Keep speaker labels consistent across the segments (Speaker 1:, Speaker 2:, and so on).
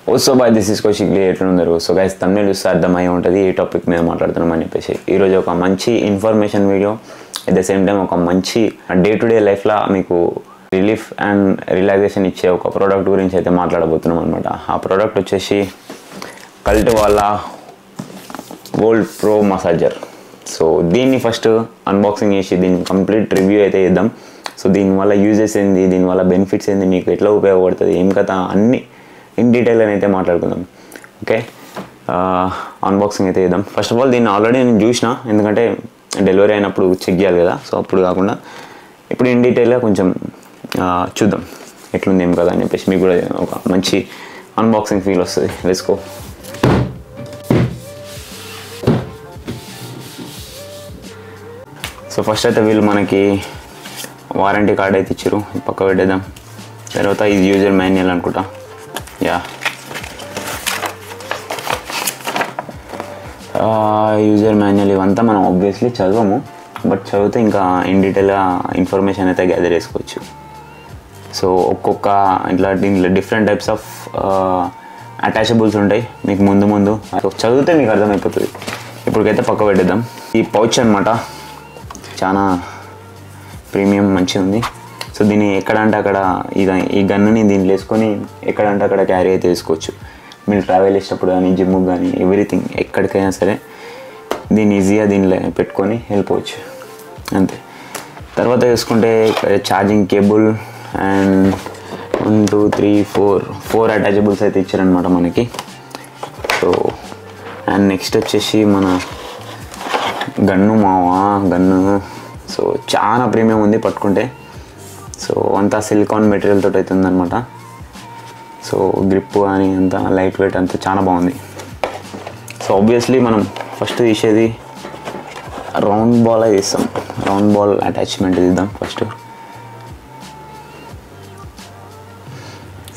Speaker 1: So boy this is Kaushik ఎట్లున్నారు. So guys తమిళ చూస్తే అర్థమై ఉంటుంది ఈ టాపిక్ మీద మాట్లాడుతున్నామని చెప్పేసి. ఈరోజు ఒక మంచి information video, at the same time ఒక మంచి డే టు డే లైఫ్లో మీకు రిలీఫ్ అండ్ రిలాక్సేషన్ ఇచ్చే ఒక ప్రోడక్ట్ గురించి అయితే మాట్లాడబోతున్నాం అనమాట. ఆ ప్రోడక్ట్ వచ్చేసి కల్ట్ వాళ్ళ వరల్డ్ ప్రో మసాజర్. సో దీన్ని ఫస్ట్ అన్బాక్సింగ్ చేసి దీన్ని కంప్లీట్ రివ్యూ అయితే చేద్దాం. సో దీనివల్ల యూజెస్ ఏంది, దీనివల్ల బెనిఫిట్స్ ఏంది, మీకు ఎట్లా ఉపయోగపడుతుంది, ఏం కథ అన్నీ ఇన్ డీటెయిల్ అయితే మాట్లాడుకుందాం. ఓకే, అన్బాక్సింగ్ అయితే చేద్దాం. ఫస్ట్ ఆఫ్ ఆల్ దీన్ని ఆల్రెడీ నేను చూసిన, ఎందుకంటే డెలివరీ అయినప్పుడు చెక్ చేయాలి కదా. సో అప్పుడు కాకుండా ఇప్పుడు ఇన్ డీటెయిల్గా కొంచెం చూద్దాం ఎట్లుంది ఏం కదా అని చెప్పేసి మీకు కూడా ఒక మంచి అన్బాక్సింగ్ ఫీల్ వస్తుంది. వేసుకో. సో ఫస్ట్ అయితే వీళ్ళు మనకి వారంటీ కార్డ్ అయితే ఇచ్చారు, పక్క పెట్టేద్దాం. తర్వాత ఇది యూజర్ మాన్యువల్ అనుకుంటా. యా, యూజర్ మాన్యువల్ ఇవంతా మనం ఆబ్వియస్లీ చదవము, బట్ చదివితే ఇంకా ఇన్ డీటెయిల్గా ఇన్ఫర్మేషన్ అయితే గ్యాదర్ చేసుకోవచ్చు. సో ఒక్కొక్క ఇట్లా దీంట్లో డిఫరెంట్ టైప్స్ ఆఫ్ అటాచబుల్స్ ఉంటాయి మీకు ముందు చదివితే మీకు అర్థమైపోతుంది. ఇప్పటికైతే పక్క పెట్టేద్దాం. ఈ పౌచ్ అనమాట చాలా ప్రీమియం మంచిగా ఉంది. సో దీన్ని ఎక్కడంటే అక్కడ ఈ గన్నుని దీంట్లో వేసుకొని ఎక్కడంటే అక్కడ క్యారీ అయితే వేసుకోవచ్చు. మీరు ట్రావెల్ చేసేటప్పుడు కానీ, జిమ్కి కానీ, ఎవ్రీథింగ్ ఎక్కడికైనా సరే దీన్ని ఈజీగా దీనిలో పెట్టుకొని వెళ్ళిపోవచ్చు అంతే. తర్వాత చూసుకుంటే ఛార్జింగ్ కేబుల్ అండ్ 1 2 3 4 అటాచబుల్స్ అయితే ఇచ్చారనమాట మనకి. సో అండ్ నెక్స్ట్ వచ్చేసి మన గన్ను. సో చాలా ప్రీమియం ఉంది పట్టుకుంటే. సో అంతా సిలికాన్ మెటీరియల్ తోటి అవుతుంది అనమాట. సో గ్రిప్ కానీ అంతా లైట్ వెయిట్ అంతా చాలా బాగుంది. సో ఆబ్వియస్లీ మనం ఫస్ట్ తీసేది రౌండ్ బాల్ తీస్తాం. రౌండ్ బాల్ అటాచ్మెంట్ తీద్దాం ఫస్ట్.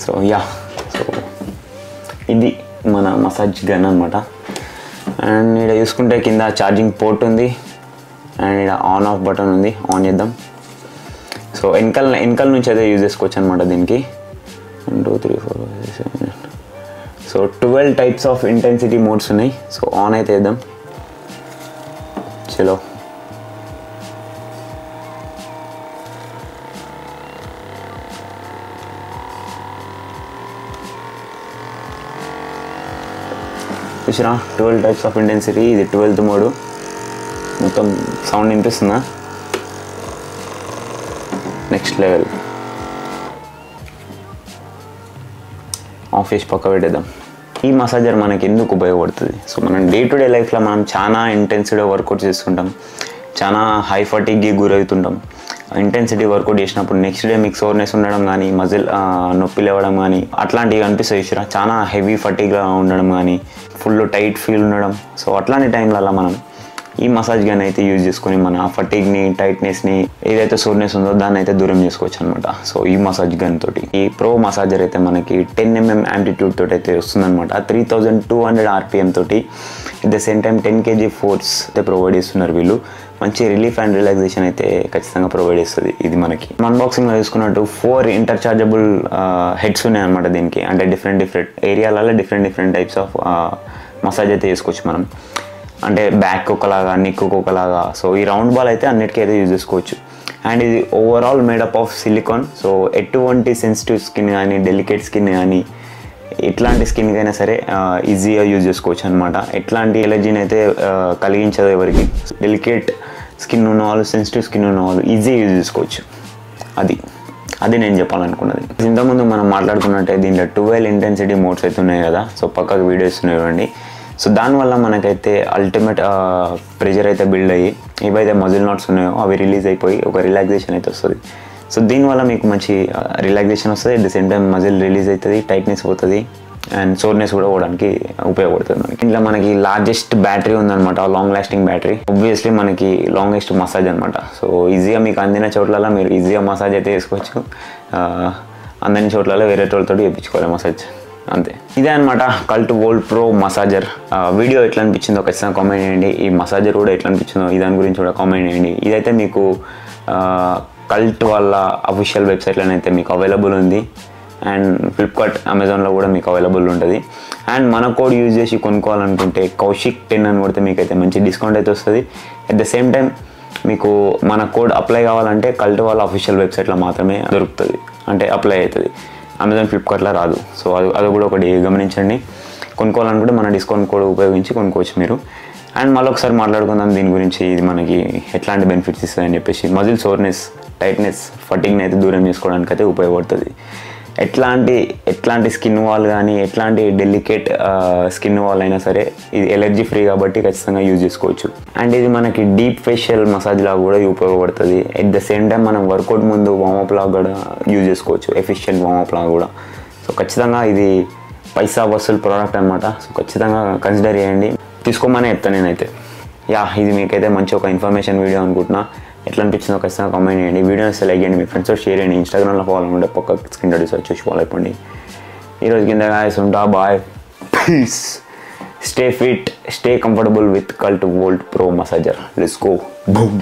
Speaker 1: సో యా, సో ఇది మన మసాజ్ గన్ అనమాట. అండ్ ఇక్కడ చూసుకుంటే కింద ఛార్జింగ్ పోర్ట్ ఉంది అండ్ ఇక్కడ ఆన్ ఆఫ్ బటన్ ఉంది, ఆన్ చేద్దాం. సో వెనకాల నుంచి అయితే యూజ్ చేసుకోవచ్చు అనమాట దీనికి. 1 2 3 4 5 6 7 8. So 12 types of intensity modes ఉన్నాయి. సో ఆన్ అయితే వేద్దాం. చలో, చూసినా 12 టైప్స్ ఆఫ్ ఇంటెన్సిటీ. ఇది 12th మోడు. మొత్తం సౌండ్ వినిపిస్తుందా? Next level. ఆఫీస్ పక్క పెట్టేద్దాం. ఈ మసాజర్ మనకి ఎందుకు ఉపయోగపడుతుంది? సో మనం డే టు డే లైఫ్లో మనం చాలా ఇంటెన్సిటీగా వర్కౌట్ చేసుకుంటాం, చాలా హై ఫటిక్కి గురవుతుంటాం. ఇంటెన్సిటీ వర్కౌట్ చేసినప్పుడు నెక్స్ట్ డే మీకు సోర్నెస్ ఉండడం కానీ, మజిల్ నొప్పి లేవడం కానీ అట్లాంటివి అనిపిస్తాయి చూసిరా. చాలా హెవీ ఫటిక్గా ఉండడం కానీ, ఫుల్ టైట్ ఫీల్ ఉండడం. సో అట్లాంటి టైంలలో మనం ఈ మసాజ్ గన్ అయితే యూజ్ చేసుకొని మన ఫటిగ్ని, టైట్నెస్ని, ఏదైతే సోర్నెస్ ఉందో దాన్ని అయితే దూరం చేసుకోవచ్చు అనమాట. సో ఈ మసాజ్ గన్ తోటి ఈ ప్రో మసాజర్ అయితే మనకి 10 mm యాంప్లిట్యూడ్ తోటి అయితే వస్తుందన్నమాట. 3200 RPM తోటి. At the same time 10 kg force అయితే ప్రొవైడ్ చేస్తున్నారు వీళ్ళు. మంచి రిలీఫ్ అండ్ రిలాక్సేషన్ అయితే ఖచ్చితంగా ప్రొవైడ్ చేస్తుంది ఇది మనకి. అన్బాక్సింగ్లో చూసుకున్నట్టు 4 ఇంటర్చార్జబుల్ హెడ్స్ ఉన్నాయన్నమాట దీనికి. అంటే డిఫరెంట్ ఏరియాలలో డిఫరెంట్ టైప్స్ ఆఫ్ మసాజ్ అయితే చేసుకోవచ్చు మనం. అంటే బ్యాక్ ఒకలాగా, నెక్ ఒకలాగా. సో ఈ రౌండ్ బాల్ అయితే అన్నిటికీ అయితే యూజ్ చేసుకోవచ్చు. అండ్ ఇది overall made up of silicon. So ఎటువంటి సెన్సిటివ్ స్కిన్ కానీ, డెలికేట్ స్కిన్ కానీ, ఎట్లాంటి స్కిన్కి అయినా సరే ఈజీగా యూజ్ చేసుకోవచ్చు అనమాట. ఎట్లాంటి ఎలర్జీని అయితే కలిగించదు ఎవరికి. డెలికేట్ స్కిన్ ఉన్నవాళ్ళు, సెన్సిటివ్ స్కిన్ ఉన్నవాళ్ళు ఈజీగా యూజ్ చేసుకోవచ్చు. అది నేను చెప్పాలనుకున్నది. ఇంతకుముందు మనం మాట్లాడుకున్నట్టే దీంట్లో 12 ఇంటెన్సిటీ మోడ్స్ అయితే ఉన్నాయి కదా. సో పక్కకు వీడియోస్ ఉన్నాయి చూడండి. సో దానివల్ల మనకైతే అల్టిమేట్ ప్రెషర్ అయితే బిల్డ్ అయ్యి ఏవైతే మజిల్ నాట్స్ ఉన్నాయో అవి రిలీజ్ అయిపోయి ఒక రిలాక్సేషన్ అయితే వస్తుంది. సో దీనివల్ల మీకు మంచి రిలాక్సేషన్ వస్తుంది. At the same time muscle release అవుతుంది, టైట్నెస్ పోతుంది అండ్ సోర్నెస్ కూడా పోవడానికి ఉపయోగపడుతుంది మనకి. ఇంట్లో మనకి లార్జెస్ట్ బ్యాటరీ ఉందన్నమాట, లాంగ్ లాస్టింగ్ బ్యాటరీ. ఆబ్వియస్లీ మనకి లాంగెస్ట్ మసాజ్ అనమాట. సో ఈజీగా మీకు అందిన చోట్లలో మీరు ఈజీగా మసాజ్ అయితే చేసుకోవచ్చు. అందని చోట్లలో వేరే చోట్లతో చేయించుకోవాలి మసాజ్, అంతే. ఇదే అనమాట cult world pro massager. Video ఎట్లా అనిపించిందో ఖచ్చితంగా కామెంట్ చేయండి. ఈ మసాజర్ కూడా ఎట్లా అనిపించిందో దాని గురించి కూడా కామెంట్ చేయండి. ఇదైతే మీకు కల్ట్ వాళ్ళ అఫీషియల్ వెబ్సైట్లోనైతే మీకు అవైలబుల్ ఉంది. అండ్ ఫ్లిప్కార్ట్ అమెజాన్లో కూడా మీకు అవైలబుల్ ఉంటుంది. అండ్ మన కోడ్ యూజ్ చేసి కొనుక్కోవాలనుకుంటే కౌశిక్10 అని కొడితే మీకు అయితే మంచి డిస్కౌంట్ అయితే వస్తుంది. అట్ ద సేమ్ టైం మీకు మన కోడ్ అప్లై కావాలంటే కల్ట్ వాళ్ళ అఫీషియల్ వెబ్సైట్లో మాత్రమే దొరుకుతుంది, అంటే అప్లై అవుతుంది. అమెజాన్ ఫ్లిప్కార్ట్లో రాదు. సో అది కూడా ఒకటి గమనించండి. కొనుక్కోవాలనుకుంటే మన డిస్కౌంట్ కోడ్ ఉపయోగించి కొనుక్కోవచ్చు మీరు. అండ్ మళ్ళీ ఒకసారి మాట్లాడుకుందాం దీని గురించి, ఇది మనకి ఎట్లాంటి బెనిఫిట్స్ ఇస్తుందని చెప్పేసి. మజిల్ సోర్నెస్, టైట్నెస్, ఫటిగ్ని అయితే దూరం చేసుకోవడానికి అయితే ఉపయోగపడుతుంది. ఎట్లాంటి స్కిన్ వాల్ కానీ ఎట్లాంటి డెలికేట్ స్కిన్ వాల్ అయినా సరే ఇది ఎలర్జీ ఫ్రీ కాబట్టి ఖచ్చితంగా యూజ్ చేసుకోవచ్చు. అండ్ ఇది మనకి డీప్ ఫేషియల్ మసాజ్ లాగా కూడా ఉపయోగపడుతుంది. ఎట్ ద సేమ్ టైం మనం వర్కౌట్ ముందు వార్మప్ లాగా కూడా యూజ్ చేసుకోవచ్చు, ఎఫిషియెంట్ వార్మప్ లాగా కూడా. సో ఖచ్చితంగా ఇది పైసా వసూలు ప్రోడక్ట్ అనమాట. సో ఖచ్చితంగా కన్సిడర్ చేయండి, తీసుకోమనే చెప్తాను నేనైతే. ఇది మీకైతే మంచి ఒక ఇన్ఫర్మేషన్ వీడియో అనుకుంటున్నా. ఎట్లా అనిపించిందో ఖచ్చితంగా కామెంట్ చేయండి. వీడియో వస్తే లైక్ చేయండి, మీ ఫ్రెండ్స్తో షేర్ చేయండి. ఇన్స్టాగ్రామ్లో ఫాలో అవ్వండి, పక్క స్క్రీన్ రీసెర్చ్ చూసి ఫాలో అయిపోండి. ఈరోజు కింద గాయస్ ఉంటా, bye, peace. Stay fit, stay comfortable with cult volt pro massager. Let's go, boom.